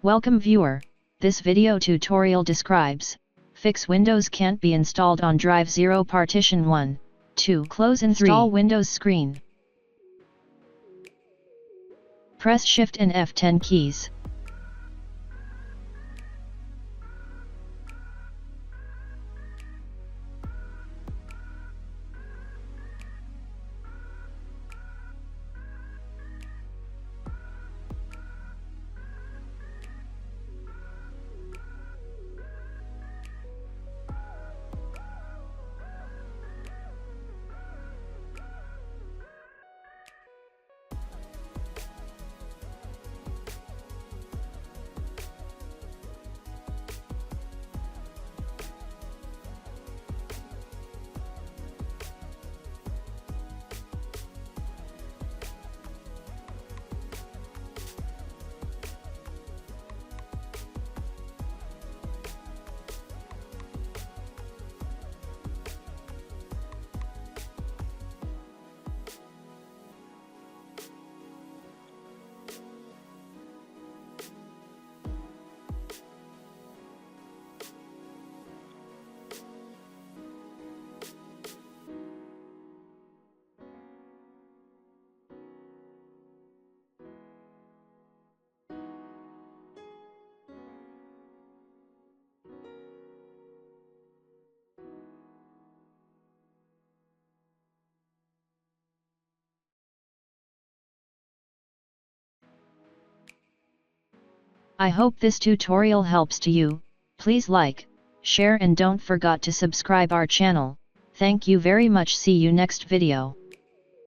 Welcome viewer, this video tutorial describes, fix Windows can't be installed on drive 0 partition 1, 2 close and install Windows screen. Press Shift and F10 keys. I hope this tutorial helps to you. Please like, share and don't forget to subscribe our channel. Thank you very much. See you next video.